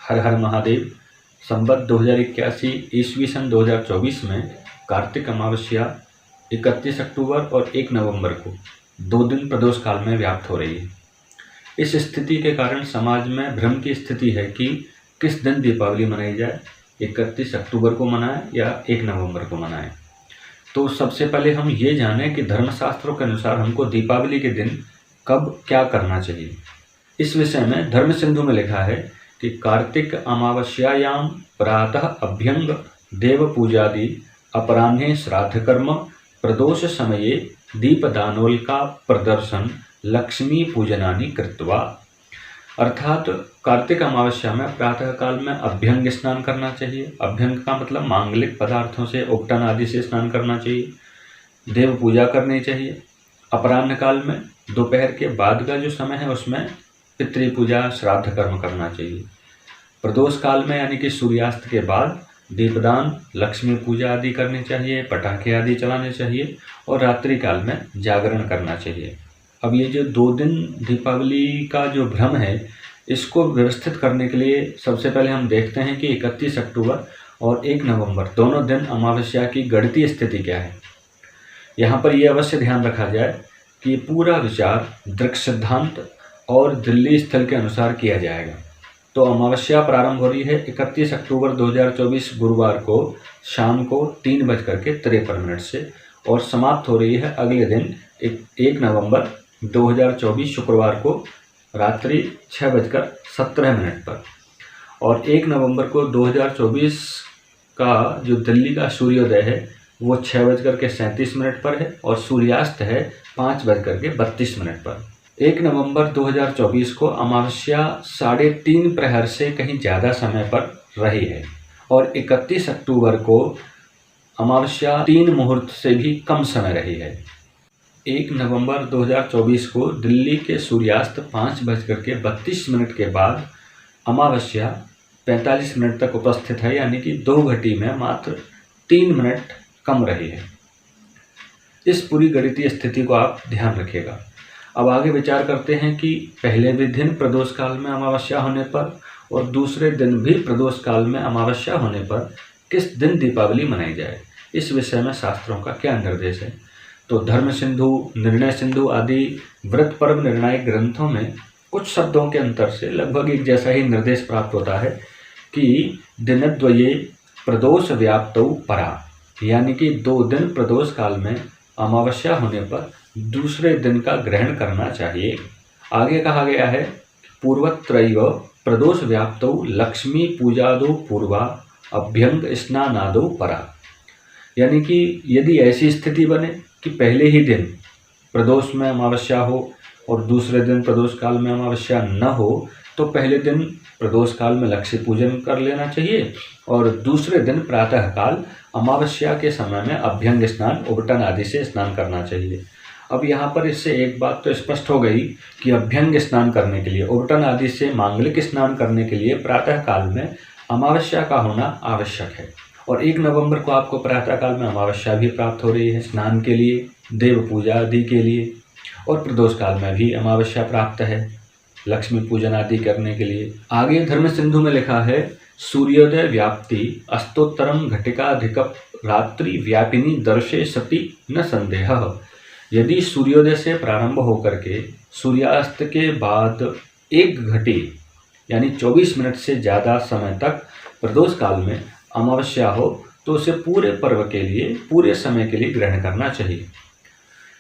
हर हर महादेव। संवत 2081 ईस्वी सन 2024 में कार्तिक अमावस्या 31 अक्टूबर और 1 नवंबर को 2 दिन प्रदोष काल में व्याप्त हो रही है। इस स्थिति के कारण समाज में भ्रम की स्थिति है कि किस दिन दीपावली मनाई जाए, 31 अक्टूबर को मनाएं या 1 नवंबर को मनाएं। तो सबसे पहले हम ये जानें कि धर्मशास्त्रों के अनुसार हमको दीपावली के दिन कब क्या करना चाहिए। इस विषय में धर्म सिंधु में लिखा है कि कार्तिक अमावस्यायाम प्रातः अभ्यंग देव पूजादि अपराह्ने श्राद्ध कर्म प्रदोष समये दीपदानोल्का प्रदर्शन लक्ष्मी पूजनानि कृत्वा। अर्थात कार्तिक अमावस्या में प्रातः काल में अभ्यंग स्नान करना चाहिए। अभ्यंग का मतलब मांगलिक पदार्थों से उपटन आदि से स्नान करना चाहिए। देव पूजा करनी चाहिए। अपराह्न काल में दोपहर के बाद का जो समय है उसमें पितृ पूजा श्राद्ध कर्म करना चाहिए। प्रदोष काल में यानी कि सूर्यास्त के बाद दीपदान लक्ष्मी पूजा आदि करनी चाहिए, पटाखे आदि चलाने चाहिए और रात्रि काल में जागरण करना चाहिए। अब ये जो 2 दिन दीपावली का जो भ्रम है इसको व्यवस्थित करने के लिए सबसे पहले हम देखते हैं कि 31 अक्टूबर और 1 नवंबर दोनों दिन अमावस्या की गणितीय स्थिति क्या है। यहाँ पर यह अवश्य ध्यान रखा जाए कि पूरा विचार दृक् सिद्धांत और दिल्ली स्थल के अनुसार किया जाएगा। तो अमावस्या प्रारंभ हो रही है 31 अक्टूबर 2024 गुरुवार को शाम को 3:53 से और समाप्त हो रही है अगले दिन 1 नवंबर 2024 शुक्रवार को रात्रि 6:17 पर। और 1 नवंबर को 2024 का जो दिल्ली का सूर्योदय है वो 6:37 पर है और सूर्यास्त है 5:32 पर। 1 नवंबर 2024 को अमावस्या 3:30 प्रहर से कहीं ज़्यादा समय पर रही है और 31 अक्टूबर को अमावस्या 3 मुहूर्त से भी कम समय रही है। 1 नवंबर 2024 को दिल्ली के सूर्यास्त 5:32 के बाद अमावस्या 45 मिनट तक उपस्थित है, यानी कि 2 घटी में मात्र 3 मिनट कम रही है। इस पूरी गणितीय स्थिति को आप ध्यान रखिएगा। अब आगे विचार करते हैं कि पहले भी दिन प्रदोष काल में अमावस्या होने पर और दूसरे दिन भी प्रदोष काल में अमावस्या होने पर किस दिन दीपावली मनाई जाए। इस विषय में शास्त्रों का क्या निर्देश है। तो धर्म सिंधु, निर्णय सिंधु आदि व्रत पर्व निर्णायक ग्रंथों में कुछ शब्दों के अंतर से लगभग एक जैसा ही निर्देश प्राप्त होता है कि दिनद्वये प्रदोष व्याप्तौ परा, यानी कि 2 दिन प्रदोष काल में अमावस्या होने पर दूसरे दिन का ग्रहण करना चाहिए। आगे कहा गया है पूर्वत्रैव प्रदोष व्याप्तौ लक्ष्मी पूजादो पूर्वा अभ्यंग स्नानादो परा, यानी कि यदि ऐसी स्थिति बने कि पहले ही दिन प्रदोष में अमावस्या हो और दूसरे दिन प्रदोष काल में अमावस्या न हो तो पहले दिन प्रदोष काल में लक्ष्मी पूजन कर लेना चाहिए और दूसरे दिन प्रातः काल अमावस्या के समय में अभ्यंग स्नान उबटन आदि से स्नान करना चाहिए। अब यहाँ पर इससे एक बात तो स्पष्ट हो गई कि अभ्यंग स्नान करने के लिए, उबटन आदि से मांगलिक स्नान करने के लिए प्रातः काल में अमावस्या का होना आवश्यक है। और 1 नवंबर को आपको प्रातः काल में अमावस्या भी प्राप्त हो रही है स्नान के लिए, देव पूजा आदि के लिए, और प्रदोष काल में भी अमावस्या प्राप्त है लक्ष्मी पूजन आदि करने के लिए। आगे धर्म सिंधु में लिखा है सूर्योदय व्याप्ति अस्तोत्तरम घटिकाधिक रात्रि व्यापिनी दर्शे सति न संदेह। यदि सूर्योदय से प्रारंभ होकर के सूर्यास्त के बाद 1 घटी यानी 24 मिनट से ज़्यादा समय तक प्रदोष काल में अमावस्या हो तो उसे पूरे पर्व के लिए, पूरे समय के लिए ग्रहण करना चाहिए।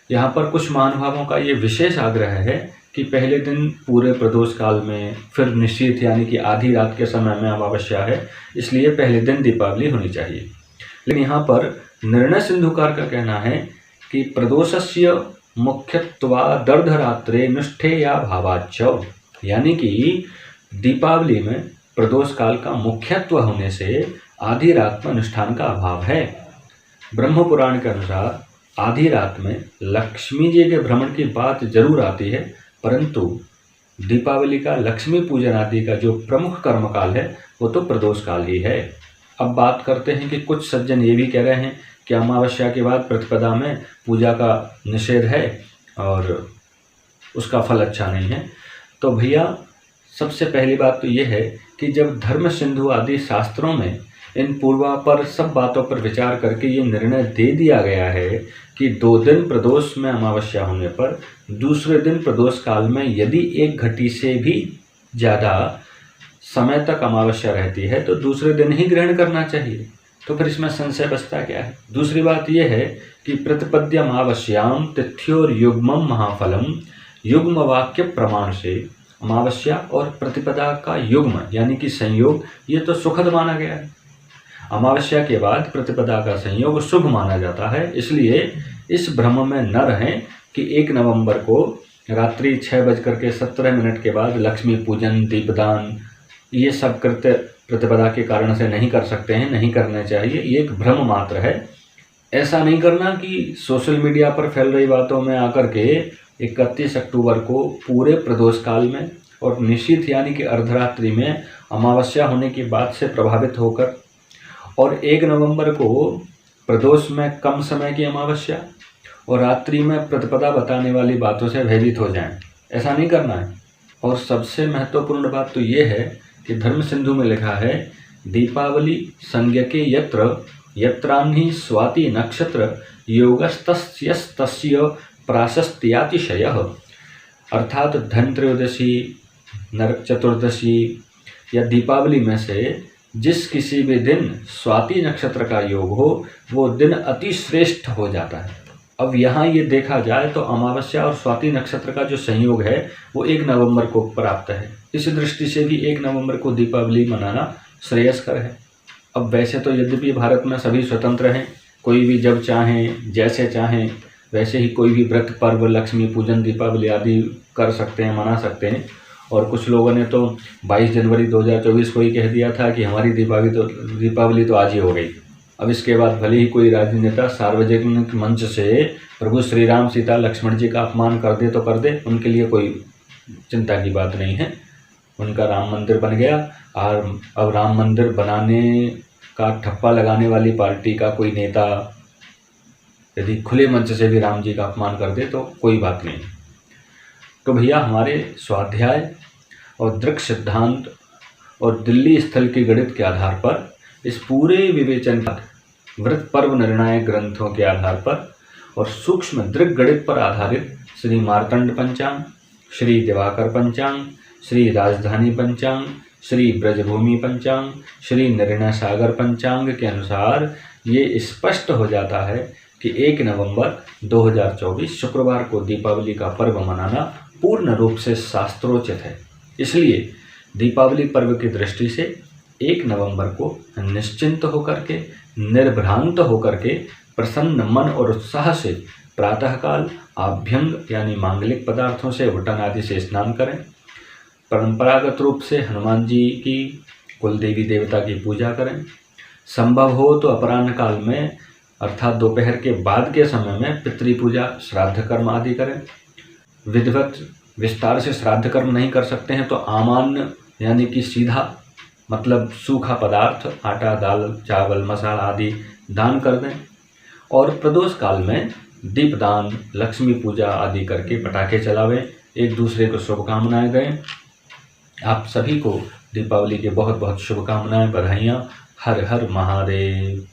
यहाँ पर कुछ महानुभावों का ये विशेष आग्रह है कि पहले दिन पूरे प्रदोष काल में, फिर निश्चित यानी कि आधी रात के समय में अमावस्या है, इसलिए पहले दिन दीपावली होनी चाहिए। लेकिन यहाँ पर निर्णय सिंधुकार का कहना है कि प्रदोषस्य मुख्यत्वादर्धरात्रे निष्ठे या भावाच्च, यानी कि दीपावली में प्रदोष काल का मुख्यत्व होने से आधी रात में अनुष्ठान का अभाव है। ब्रह्म पुराण के अनुसार आधी रात में लक्ष्मी जी के भ्रमण की बात जरूर आती है, परंतु दीपावली का लक्ष्मी पूजन आदि का जो प्रमुख कर्मकाल है वो तो प्रदोष काल ही है। अब बात करते हैं कि कुछ सज्जन ये भी कह रहे हैं कि अमावस्या के बाद प्रतिपदा में पूजा का निषेध है और उसका फल अच्छा नहीं है। तो भैया सबसे पहली बात तो ये है कि जब धर्म सिंधु आदि शास्त्रों में इन पूर्वापर सब बातों पर विचार करके ये निर्णय दे दिया गया है कि 2 दिन प्रदोष में अमावस्या होने पर दूसरे दिन प्रदोष काल में यदि 1 घटी से भी ज़्यादा समय तक अमावस्या रहती है तो दूसरे दिन ही ग्रहण करना चाहिए। तो फिर इसमें संशय बचता क्या है। दूसरी बात यह है कि प्रतिपद्य अमावस्याम तिथ्योर युग्मम महाफलम, युग्म वाक्य प्रमाण से अमावस्या और प्रतिपदा का युग्म यानी कि संयोग ये तो सुखद माना गया है। अमावस्या के बाद प्रतिपदा का संयोग शुभ माना जाता है। इसलिए इस भ्रम में न रहें कि 1 नवंबर को रात्रि 6:17 के बाद लक्ष्मी पूजन, दीपदान ये सब कृत्य प्रतिपदा के कारण से नहीं कर सकते हैं, नहीं करने चाहिए। ये एक भ्रम मात्र है। ऐसा नहीं करना कि सोशल मीडिया पर फैल रही बातों में आकर के 31 अक्टूबर को पूरे प्रदोष काल में और निशीथ यानी कि अर्धरात्रि में अमावस्या होने की बात से प्रभावित होकर और 1 नवंबर को प्रदोष में कम समय की अमावस्या और रात्रि में प्रतिपदा बताने वाली बातों से भयभीत हो जाएं। ऐसा नहीं करना है। और सबसे महत्वपूर्ण बात तो ये है कि धर्म सिंधु में लिखा है दीपावली संज्ञके यत्र यत्रान्हि स्वाति नक्षत्र योगस्तस्य प्राशस्त्यातिशयः, अर्थात धनत्रयोदशी, नरक चतुर्दशी या दीपावली में से जिस किसी भी दिन स्वाति नक्षत्र का योग हो वो दिन अति श्रेष्ठ हो जाता है। अब यहाँ ये देखा जाए तो अमावस्या और स्वाति नक्षत्र का जो संयोग है वो 1 नवंबर को प्राप्त है। इस दृष्टि से भी 1 नवंबर को दीपावली मनाना श्रेयस्कर है। अब वैसे तो यद्यपि भारत में सभी स्वतंत्र हैं, कोई भी जब चाहें जैसे चाहें वैसे ही कोई भी व्रत पर्व, लक्ष्मी पूजन, दीपावली आदि कर सकते हैं, मना सकते हैं। और कुछ लोगों ने तो 22 जनवरी 2024 को ही कह दिया था कि हमारी दीपावली तो आज ही हो गई। अब इसके बाद भले ही कोई राजनेता सार्वजनिक मंच से प्रभु श्री राम, सीता, लक्ष्मण जी का अपमान कर दे तो कर दे, उनके लिए कोई चिंता की बात नहीं है। उनका राम मंदिर बन गया और अब राम मंदिर बनाने का ठप्पा लगाने वाली पार्टी का कोई नेता यदि खुले मंच से भी राम जी का अपमान कर दे तो कोई बात नहीं। तो भैया हमारे स्वाध्याय और दृक् सिद्धांत और दिल्ली स्थल के गणित के आधार पर इस पूरे विवेचन का व्रत पर्व निर्णायक ग्रंथों के आधार पर और सूक्ष्म दृक् गणित पर आधारित श्री मार्तंड पंचांग, श्री दिवाकर पंचांग, श्री राजधानी पंचांग, श्री ब्रजभूमि पंचांग, श्री निर्णय सागर पंचांग के अनुसार ये स्पष्ट हो जाता है कि 1 नवंबर 2024 शुक्रवार को दीपावली का पर्व मनाना पूर्ण रूप से शास्त्रोचित है। इसलिए दीपावली पर्व की दृष्टि से 1 नवंबर को निश्चिंत होकर के, निर्भ्रांत होकर के, प्रसन्न मन और उत्साह से प्रातःकाल आभ्यंग यानी मांगलिक पदार्थों से उटन आदि से स्नान करें। परंपरागत रूप से हनुमान जी की, कुल देवी देवता की पूजा करें। संभव हो तो अपराह्न काल में अर्थात दोपहर के बाद के समय में पितृ पूजा, श्राद्ध कर्म आदि करें। विधिवत विस्तार से श्राद्ध कर्म नहीं कर सकते हैं तो आमान्य यानी कि सीधा मतलब सूखा पदार्थ, आटा, दाल, चावल, मसाला आदि दान कर दें। और प्रदोष काल में दीपदान, लक्ष्मी पूजा आदि करके पटाखे चलावें, एक दूसरे को शुभकामनाएं दें। आप सभी को दीपावली के बहुत बहुत शुभकामनाएं, बधाइयाँ। हर हर महादेव।